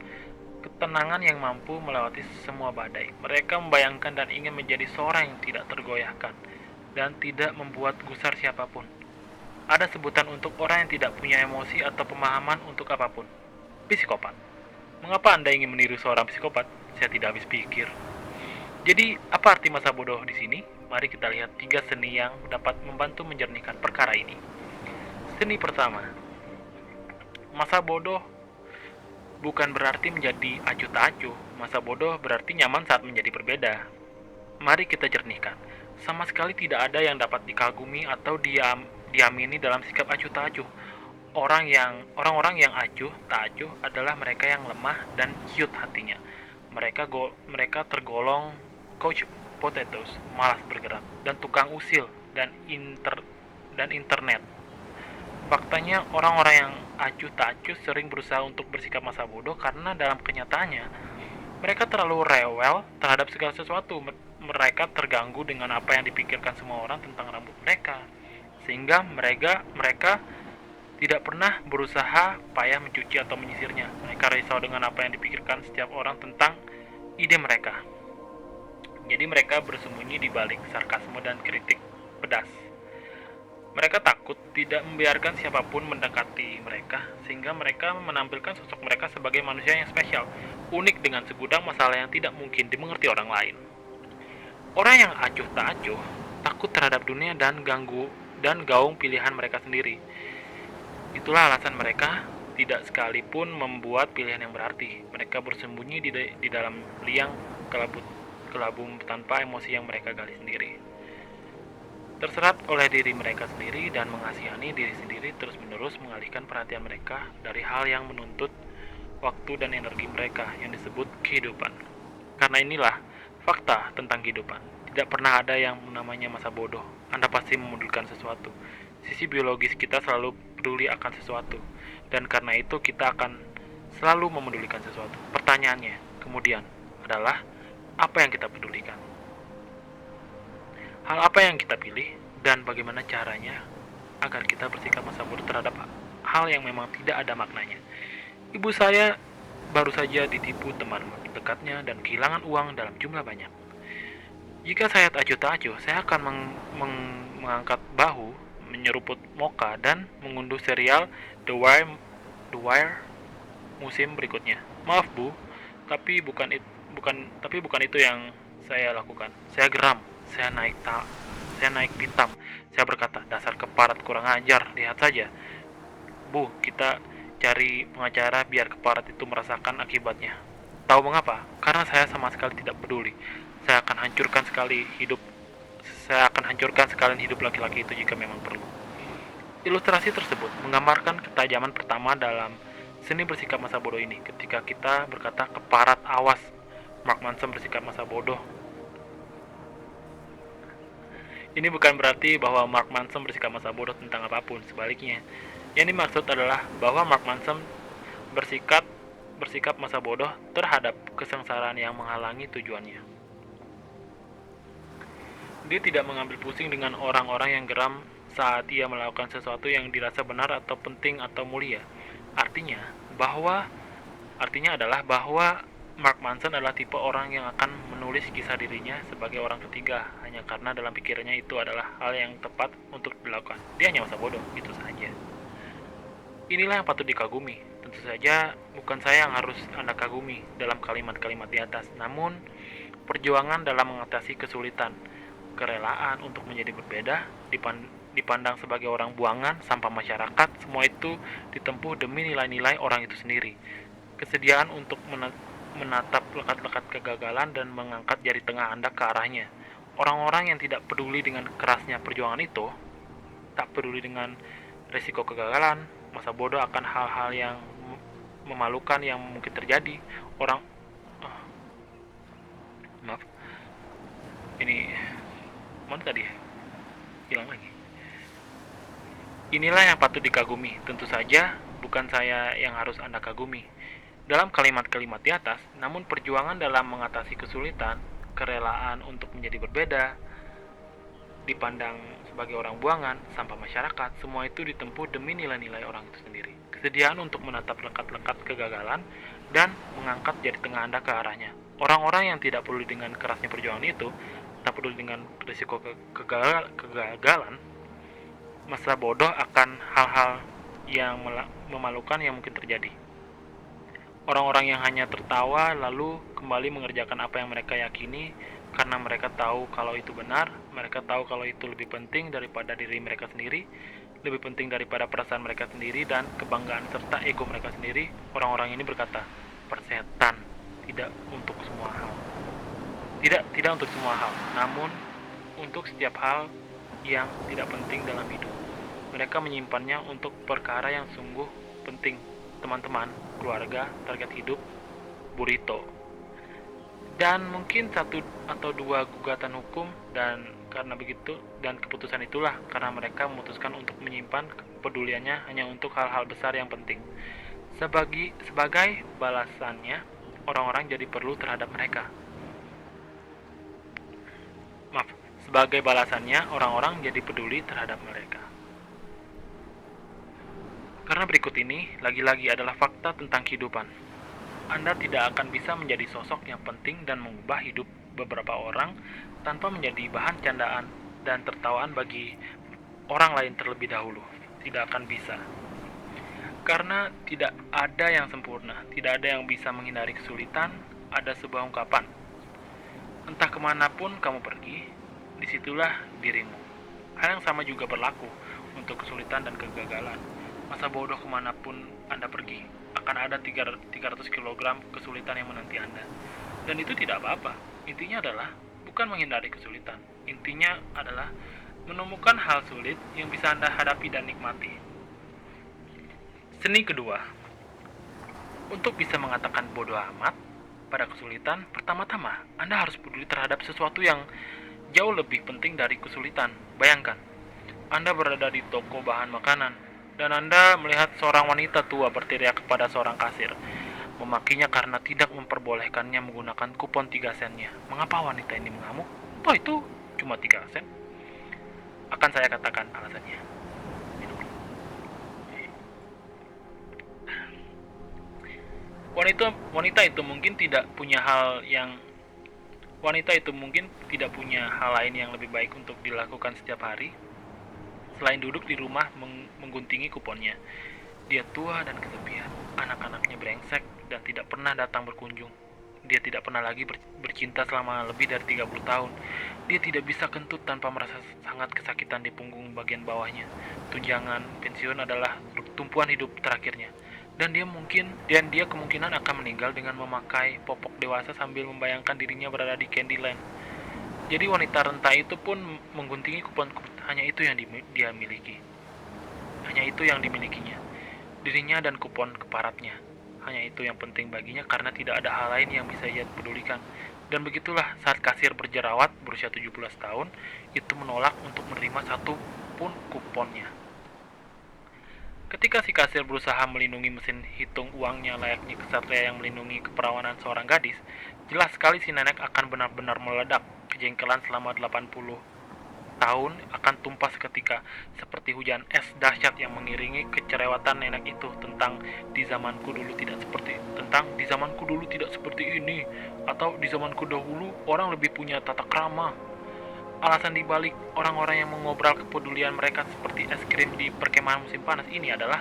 ketenangan yang mampu melewati semua badai. Mereka membayangkan dan ingin menjadi seorang yang tidak tergoyahkan dan tidak membuat gusar siapapun. Ada sebutan untuk orang yang tidak punya emosi atau pemahaman untuk apapun. Psikopat. Mengapa Anda ingin meniru seorang psikopat? Saya tidak habis pikir. Jadi, apa arti masa bodoh di sini? Mari kita lihat 3 seni yang dapat membantu menjernihkan perkara ini. Seni pertama, masa bodoh bukan berarti menjadi acuh tak acuh. Masa bodoh berarti nyaman saat menjadi berbeda. Mari kita jernihkan. Sama sekali tidak ada yang dapat dikagumi atau diamini dalam sikap acuh tak acuh. Orang-orang yang acuh tak acuh adalah mereka yang lemah dan cute hatinya. Mereka tergolong couch potatoes, malas bergerak, dan tukang usil dan internet. Faktanya, orang-orang yang acuh tak acuh sering berusaha untuk bersikap masa bodoh karena dalam kenyataannya mereka terlalu rewel terhadap segala sesuatu. Mereka terganggu dengan apa yang dipikirkan semua orang tentang rambut mereka, sehingga mereka tidak pernah berusaha payah mencuci atau menyisirnya. Mereka risau dengan apa yang dipikirkan setiap orang tentang ide mereka. Jadi mereka bersembunyi di balik sarkasme dan kritik pedas. Mereka takut tidak membiarkan siapapun mendekati mereka, sehingga mereka menampilkan sosok mereka sebagai manusia yang spesial, unik dengan segudang masalah yang tidak mungkin dimengerti orang lain. Orang yang acuh tak acuh takut terhadap dunia dan gaung pilihan mereka sendiri. Itulah alasan mereka tidak sekalipun membuat pilihan yang berarti. Mereka bersembunyi di dalam liang kelabu tanpa emosi yang mereka gali sendiri. Terserap oleh diri mereka sendiri dan mengasihani diri sendiri terus-menerus mengalihkan perhatian mereka dari hal yang menuntut waktu dan energi mereka yang disebut kehidupan. Karena inilah fakta tentang kehidupan. Tidak pernah ada yang namanya masa bodoh. Anda pasti memedulikan sesuatu. Sisi biologis kita selalu peduli akan sesuatu. Dan karena itu kita akan selalu memedulikan sesuatu. Pertanyaannya kemudian adalah, apa yang kita pedulikan? Hal apa yang kita pilih dan bagaimana caranya agar kita bersikap masa bodoh terhadap hal yang memang tidak ada maknanya. Ibu saya baru saja ditipu teman dekatnya dan kehilangan uang dalam jumlah banyak. Jika saya acuh tak acuh, saya akan mengangkat bahu, menyeruput mocha dan mengunduh serial The Wire musim berikutnya. Maaf Bu, tapi bukan itu yang saya lakukan. Saya geram, saya naik pitam. Saya berkata, dasar keparat kurang ajar, lihat saja. Bu, kita cari pengacara biar keparat itu merasakan akibatnya. Tahu mengapa? Karena saya sama sekali tidak peduli. Saya akan hancurkan sekalian hidup laki-laki itu jika memang perlu. Ilustrasi tersebut menggambarkan ketajaman pertama dalam seni bersikap masa bodoh ini. Ketika kita berkata keparat, awas, Mark Manson bersikap masa bodoh. Ini bukan berarti bahwa Mark Manson bersikap masa bodoh tentang apapun. Sebaliknya, yang dimaksud adalah bahwa Mark Manson bersikap masa bodoh terhadap kesengsaraan yang menghalangi tujuannya. Dia tidak mengambil pusing dengan orang-orang yang geram saat ia melakukan sesuatu yang dirasa benar atau penting atau mulia. Artinya adalah bahwa Mark Manson adalah tipe orang yang akan menulis kisah dirinya sebagai orang ketiga hanya karena dalam pikirannya itu adalah hal yang tepat untuk dilakukan. Dia hanya masa bodoh, itu saja. Inilah yang patut dikagumi. Tentu saja bukan saya yang harus Anda kagumi dalam kalimat-kalimat di atas, namun perjuangan dalam mengatasi kesulitan, kerelaan untuk menjadi berbeda, dipandang sebagai orang buangan, sampah masyarakat, semua itu ditempuh demi nilai-nilai orang itu sendiri. Kesediaan untuk menatap lekat-lekat kegagalan dan mengangkat jari tengah Anda ke arahnya. Orang-orang yang tidak peduli dengan kerasnya perjuangan itu, tak peduli dengan risiko kegagalan, masa bodoh akan hal-hal yang memalukan yang mungkin terjadi. Maaf, ini mana tadi? Hilang lagi. Inilah yang patut dikagumi. Tentu saja bukan saya yang harus Anda kagumi dalam kalimat-kalimat di atas, namun perjuangan dalam mengatasi kesulitan, kerelaan untuk menjadi berbeda, dipandang sebagai orang buangan, sampah masyarakat, semua itu ditempuh demi nilai-nilai orang itu sendiri. Kesediaan untuk menatap lekat-lekat kegagalan dan mengangkat jari tengah Anda ke arahnya. Orang-orang yang tidak peduli dengan kerasnya perjuangan itu, tak peduli dengan risiko kegagalan, masa bodoh akan hal-hal yang memalukan yang mungkin terjadi. Orang-orang yang hanya tertawa lalu kembali mengerjakan apa yang mereka yakini karena mereka tahu kalau itu benar, mereka tahu kalau itu lebih penting daripada diri mereka sendiri, lebih penting daripada perasaan mereka sendiri dan kebanggaan serta ego mereka sendiri. Orang-orang ini berkata, persetan tidak untuk semua hal. Tidak untuk semua hal, namun untuk setiap hal yang tidak penting dalam hidup. Mereka menyimpannya untuk perkara yang sungguh penting, teman-teman, keluarga, target hidup, burrito. Dan mungkin satu atau dua gugatan hukum, dan karena begitu dan keputusan itulah karena mereka memutuskan untuk menyimpan kepeduliannya hanya untuk hal-hal besar yang penting. Sebagai balasannya, orang-orang jadi perlu terhadap mereka. Sebagai balasannya, orang-orang jadi peduli terhadap mereka. Karena berikut ini, lagi-lagi adalah fakta tentang kehidupan. Anda tidak akan bisa menjadi sosok yang penting dan mengubah hidup beberapa orang tanpa menjadi bahan candaan dan tertawaan bagi orang lain terlebih dahulu. Tidak akan bisa. Karena tidak ada yang sempurna, tidak ada yang bisa menghindari kesulitan. Ada sebuah ungkapan, entah kemanapun kamu pergi, disitulah dirimu. Hal yang sama juga berlaku untuk kesulitan dan kegagalan. Masa bodoh kemanapun Anda pergi, akan ada 300 kg kesulitan yang menanti Anda. Dan itu tidak apa-apa. Intinya adalah bukan menghindari kesulitan. Intinya adalah menemukan hal sulit yang bisa Anda hadapi dan nikmati. Seni kedua. Untuk bisa mengatakan bodoh amat pada kesulitan, pertama-tama Anda harus peduli terhadap sesuatu yang jauh lebih penting dari kesulitan. Bayangkan, Anda berada di toko bahan makanan, dan Anda melihat seorang wanita tua berteriak kepada seorang kasir, memakinya karena tidak memperbolehkannya menggunakan kupon 3 sennya. Mengapa wanita ini mengamuk? Oh, itu cuma 3 sen. Akan saya katakan alasannya. Wanita itu mungkin tidak punya hal lain yang lebih baik untuk dilakukan setiap hari selain duduk di rumah mengguntingi kuponnya. Dia tua dan kesepian, anak-anaknya brengsek dan tidak pernah datang berkunjung. Dia tidak pernah lagi bercinta selama lebih dari 30 tahun. Dia tidak bisa kentut tanpa merasa sangat kesakitan di punggung bagian bawahnya. Tunjangan pensiun adalah tumpuan hidup terakhirnya. Dan dia kemungkinan akan meninggal dengan memakai popok dewasa sambil membayangkan dirinya berada di Candyland. Jadi wanita renta itu pun mengguntingi kupon, hanya itu yang dia miliki. Hanya itu yang dimilikinya. Dirinya dan kupon keparatnya. Hanya itu yang penting baginya karena tidak ada hal lain yang bisa ia pedulikan. Dan begitulah saat kasir berjerawat berusia 17 tahun itu menolak untuk menerima satu pun kuponnya. Ketika si kasir berusaha melindungi mesin hitung uangnya layaknya kesatria yang melindungi keperawanan seorang gadis, jelas sekali si nenek akan benar-benar meledak. Kejengkelan selama 80 tahun akan tumpah seketika, seperti hujan es dahsyat yang mengiringi kecerewatan nenek itu tentang di zamanku dulu tidak seperti ini, atau di zamanku dahulu orang lebih punya tata krama. Alasan dibalik orang-orang yang mengobral kepedulian mereka seperti es krim di perkemahan musim panas ini adalah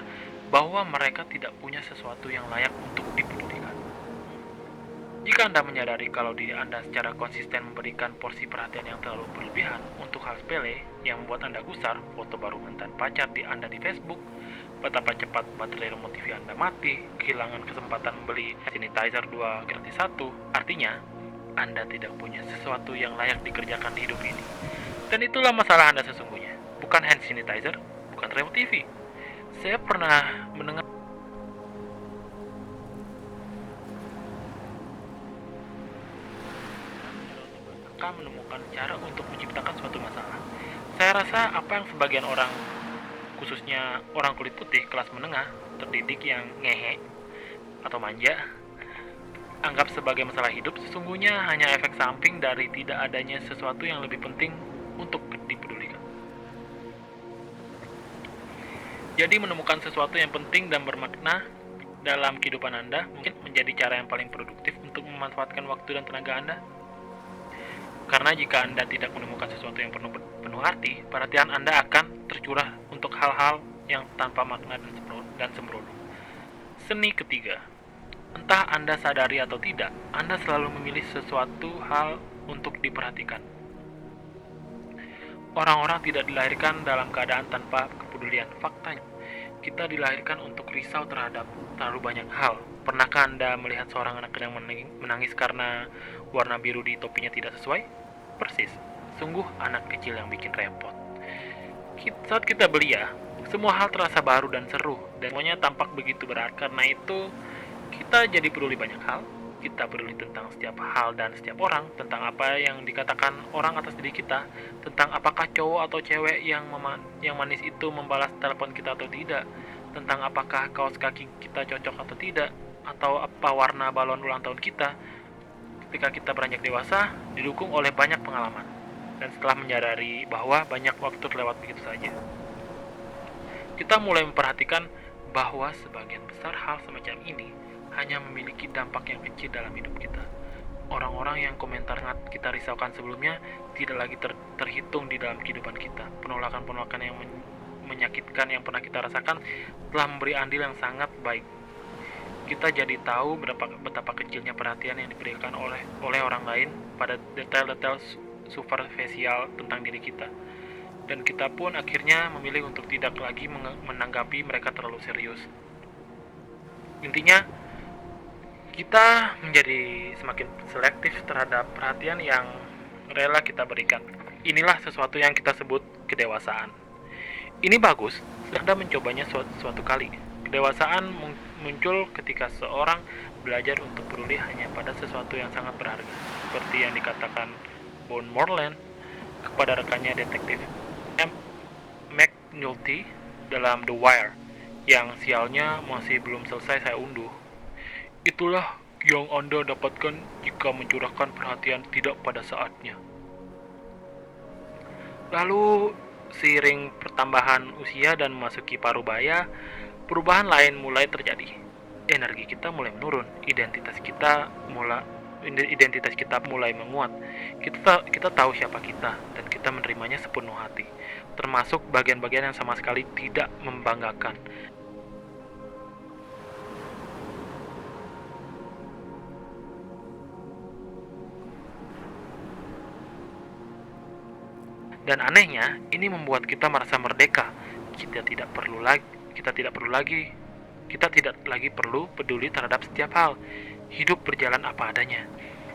bahwa mereka tidak punya sesuatu yang layak untuk dipedulikan. Jika Anda menyadari kalau diri Anda secara konsisten memberikan porsi perhatian yang terlalu berlebihan untuk hal sepele yang membuat Anda gusar, foto baru mantan pacar di Anda di Facebook, betapa cepat baterai remote TV Anda mati, kehilangan kesempatan membeli sanitizer 2 gratis 1, artinya Anda tidak punya sesuatu yang layak dikerjakan di hidup ini. Dan itulah masalah Anda sesungguhnya. Bukan hand sanitizer, bukan remote TV. Saya pernah mendengar akan menemukan cara untuk menciptakan suatu masalah. Saya rasa apa yang sebagian orang, khususnya orang kulit putih kelas menengah, terdidik yang ngehe atau manja, anggap sebagai masalah hidup, sesungguhnya hanya efek samping dari tidak adanya sesuatu yang lebih penting untuk dipedulikan. Jadi menemukan sesuatu yang penting dan bermakna dalam kehidupan Anda mungkin menjadi cara yang paling produktif untuk memanfaatkan waktu dan tenaga Anda. Karena jika Anda tidak menemukan sesuatu yang penuh arti, perhatian Anda akan tercurah untuk hal-hal yang tanpa makna dan sembrono. Seni ketiga. Entah Anda sadari atau tidak, Anda selalu memilih sesuatu hal untuk diperhatikan. Orang-orang tidak dilahirkan dalam keadaan tanpa kepedulian. Faktanya, kita dilahirkan untuk risau terhadap terlalu banyak hal. Pernahkah Anda melihat seorang anak yang menangis karena warna biru di topinya tidak sesuai? Persis, sungguh anak kecil yang bikin repot. Saat kita belia, semua hal terasa baru dan seru, dan semuanya tampak begitu berat. Karena itu, kita jadi peduli banyak hal. Kita peduli tentang setiap hal dan setiap orang, tentang apa yang dikatakan orang atas diri kita, tentang apakah cowok atau cewek yang manis itu membalas telepon kita atau tidak, tentang apakah kaos kaki kita cocok atau tidak, atau apa warna balon ulang tahun kita. Ketika kita beranjak dewasa, didukung oleh banyak pengalaman, dan setelah menyadari bahwa banyak waktu terlewat begitu saja, kita mulai memperhatikan bahwa sebagian besar hal semacam ini hanya memiliki dampak yang kecil dalam hidup kita. Orang-orang yang komentar kita risaukan sebelumnya tidak lagi terhitung di dalam kehidupan kita. Penolakan-penolakan yang menyakitkan yang pernah kita rasakan telah memberi andil yang sangat baik. Kita jadi tahu betapa kecilnya perhatian yang diberikan oleh orang lain pada detail-detail superficial tentang diri kita. Dan kita pun akhirnya memilih untuk tidak lagi menanggapi mereka terlalu serius. Intinya, kita menjadi semakin selektif terhadap perhatian yang rela kita berikan. Inilah sesuatu yang kita sebut kedewasaan. Ini bagus jika Anda mencobanya suatu kali. Kedewasaan muncul ketika seorang belajar untuk peduli hanya pada sesuatu yang sangat berharga, seperti yang dikatakan Boone Morland kepada rekannya detektif McNulty dalam The Wire, yang sialnya masih belum selesai saya unduh. Itulah yang Anda dapatkan jika mencurahkan perhatian tidak pada saatnya. Lalu, seiring pertambahan usia dan memasuki parubaya, perubahan lain mulai terjadi. Energi kita mulai menurun, identitas kita mulai menguat. Kita tahu siapa kita, dan kita menerimanya sepenuh hati, termasuk bagian-bagian yang sama sekali tidak membanggakan. Dan anehnya, ini membuat kita merasa merdeka. Kita tidak lagi perlu peduli terhadap setiap hal. Hidup berjalan apa adanya.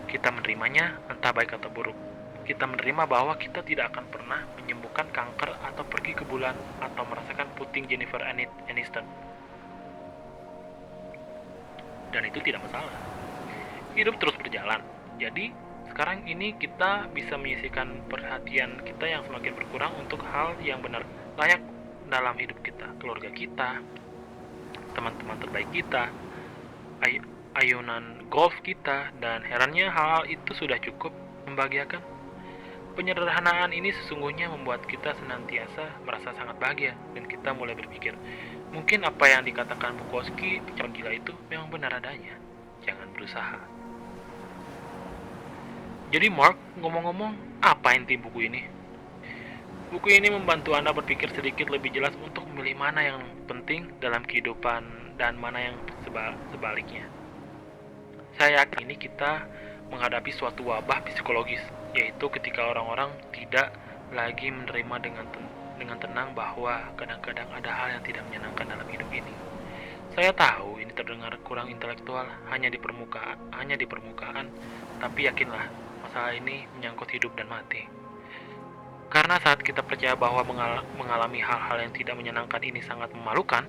Kita menerimanya, entah baik atau buruk. Kita menerima bahwa kita tidak akan pernah menyembuhkan kanker atau pergi ke bulan atau merasakan puting Jennifer Aniston. Dan itu tidak masalah. Hidup terus berjalan. Jadi, sekarang ini kita bisa menyisihkan perhatian kita yang semakin berkurang untuk hal yang benar layak dalam hidup kita, keluarga kita, teman-teman terbaik kita, ayunan golf kita, dan herannya hal itu sudah cukup membahagiakan. Penyederhanaan ini sesungguhnya membuat kita senantiasa merasa sangat bahagia, dan kita mulai berpikir, mungkin apa yang dikatakan Bukowski, pencapaian gila itu memang benar adanya. Jangan berusaha. Jadi Mark, ngomong-ngomong, apa inti buku ini? Buku ini membantu Anda berpikir sedikit lebih jelas untuk memilih mana yang penting dalam kehidupan dan mana yang sebaliknya. Saya yakin ini kita menghadapi suatu wabah psikologis, yaitu ketika orang-orang tidak lagi menerima dengan tenang bahwa kadang-kadang ada hal yang tidak menyenangkan dalam hidup ini. Saya tahu ini terdengar kurang intelektual, hanya di permukaan, tapi yakinlah, masalah ini menyangkut hidup dan mati. Karena saat kita percaya bahwa mengalami hal-hal yang tidak menyenangkan ini sangat memalukan,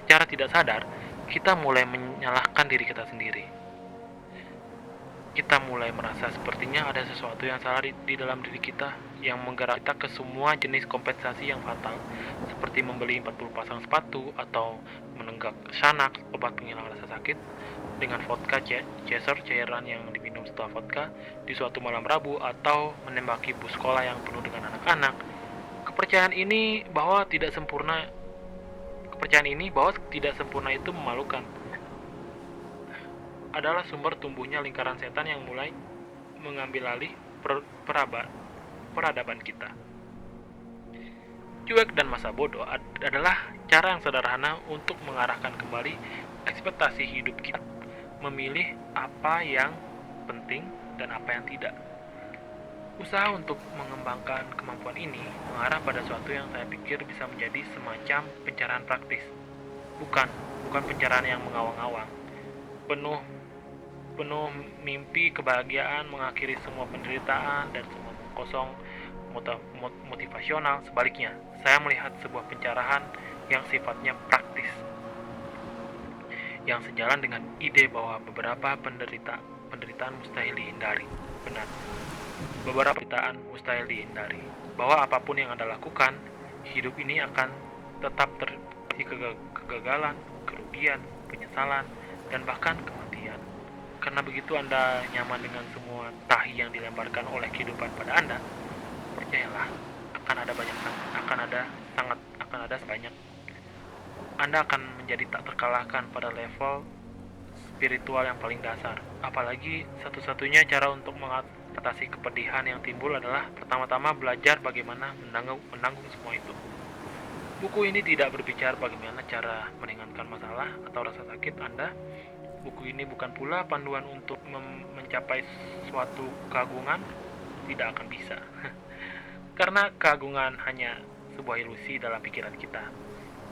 secara tidak sadar, kita mulai menyalahkan diri kita sendiri. Kita mulai merasa sepertinya ada sesuatu yang salah di dalam diri kita yang menggerak kita ke semua jenis kompensasi yang fatal, seperti membeli 40 pasang sepatu atau menenggak Xanax, obat penghilang rasa sakit, dengan vodka chaser, cairan yang diminum setelah vodka, di suatu malam Rabu, atau menembaki bus sekolah yang penuh dengan anak-anak. Kepercayaan ini bahwa tidak sempurna itu memalukan, adalah sumber tumbuhnya lingkaran setan yang mulai mengambil alih peradaban kita. Cuek dan masa bodoh adalah cara yang sederhana untuk mengarahkan kembali ekspektasi hidup kita, memilih apa yang penting dan apa yang tidak. Usaha untuk mengembangkan kemampuan ini mengarah pada suatu yang saya pikir bisa menjadi semacam pencerahan praktis. Bukan, bukan pencerahan yang mengawang-awang, penuh penuh mimpi kebahagiaan mengakhiri semua penderitaan dan semua kosong motivasional. Sebaliknya, saya melihat sebuah pencerahan yang sifatnya praktis, yang sejalan dengan ide bahwa beberapa penderitaan mustahil dihindari. Benar, beberapa penderitaan mustahil dihindari. Bahwa apapun yang Anda lakukan, hidup ini akan tetap terjadi kegagalan, kerugian, penyesalan, dan bahkan kematian. Karena begitu Anda nyaman dengan semua tahi yang dilemparkan oleh kehidupan pada Anda, percayalah, akan ada sebanyak. Anda akan menjadi tak terkalahkan pada level spiritual yang paling dasar. Apalagi satu-satunya cara untuk mengatasi kepedihan yang timbul adalah pertama-tama belajar bagaimana menanggung semua itu. Buku ini tidak berbicara bagaimana cara meringankan masalah atau rasa sakit Anda. Buku ini bukan pula panduan untuk mencapai suatu keagungan. Tidak akan bisa. Karena keagungan hanya sebuah ilusi dalam pikiran kita.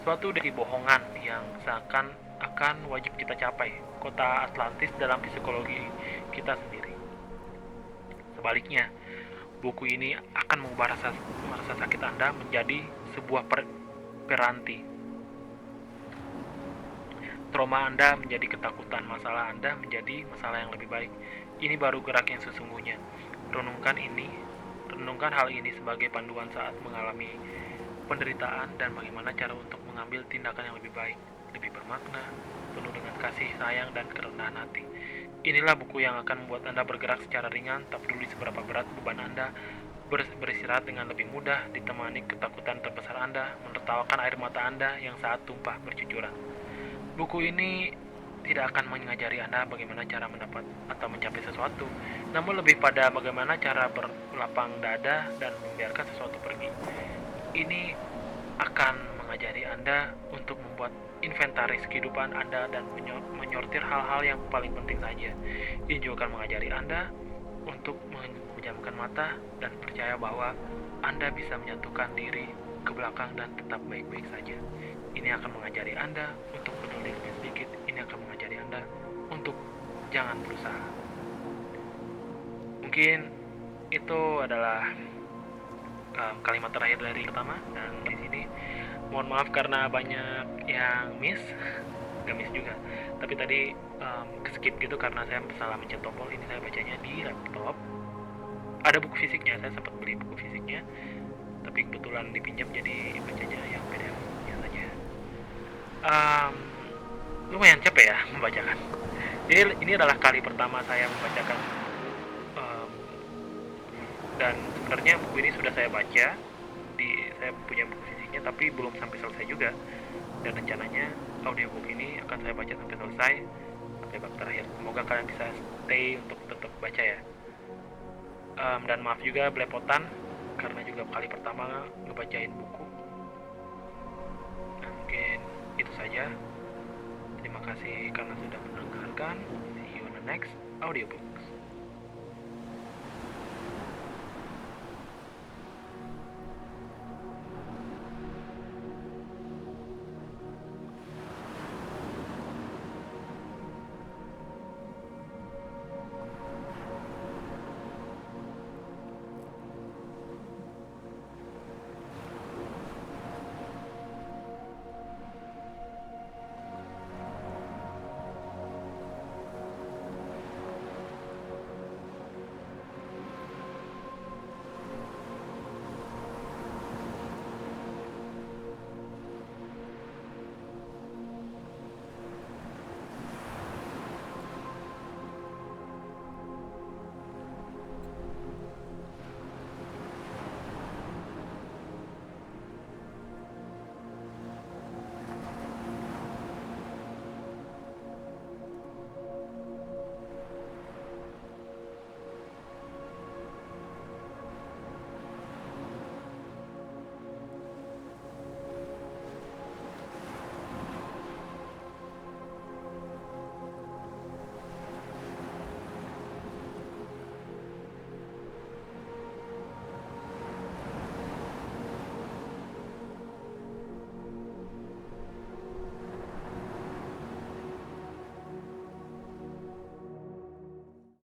Suatu dari bohongan yang seakan akan wajib kita capai. Kota Atlantis dalam psikologi kita sendiri. Sebaliknya, buku ini akan mengubah rasa sakit Anda menjadi sebuah piranti. Trauma Anda menjadi ketakutan, masalah Anda menjadi masalah yang lebih baik. Ini baru gerak yang sesungguhnya. Renungkan hal ini sebagai panduan saat mengalami penderitaan dan bagaimana cara untuk mengambil tindakan yang lebih baik, lebih bermakna, penuh dengan kasih sayang dan kerendahan hati. Inilah buku yang akan membuat Anda bergerak secara ringan, tak peduli seberapa berat beban Anda, beristirahat dengan lebih mudah, ditemani ketakutan terbesar Anda, menertawakan air mata Anda yang saat tumpah bercucuran. Buku ini tidak akan mengajari Anda bagaimana cara mendapat atau mencapai sesuatu, namun lebih pada bagaimana cara berlapang dada dan membiarkan sesuatu pergi. Ini akan mengajari Anda untuk membuat inventaris kehidupan Anda dan menyortir hal-hal yang paling penting saja. Ini juga akan mengajari Anda untuk menjamkan mata dan percaya bahwa Anda bisa menyatukan diri ke belakang dan tetap baik-baik saja. Ini akan mengajari Anda untuk peduli lebih sedikit. Ini akan mengajari Anda untuk jangan berusaha. Mungkin itu adalah kalimat terakhir dari pertama, dan di sini mohon maaf karena banyak yang miss, gak miss juga, tapi tadi skip gitu karena saya salah mencet tombol. Ini saya bacanya di laptop. Ada buku fisiknya, saya sempat beli buku fisiknya, tapi kebetulan dipinjam jadi bacanya yang PDF-nya saja. Lumayan capek ya membacakan. Jadi ini adalah kali pertama saya membacakan, dan sebenarnya buku ini sudah saya baca, saya punya buku fisiknya tapi belum sampai selesai juga, dan rencananya audiobook ini akan saya baca sampai selesai, sampai bab terakhir. Semoga kalian bisa stay untuk tetap baca ya. Dan maaf juga belepotan karena juga kali pertama ngebacain buku. Nah, mungkin itu saja. Terima kasih karena sudah mendengarkan. See you on the next audiobook.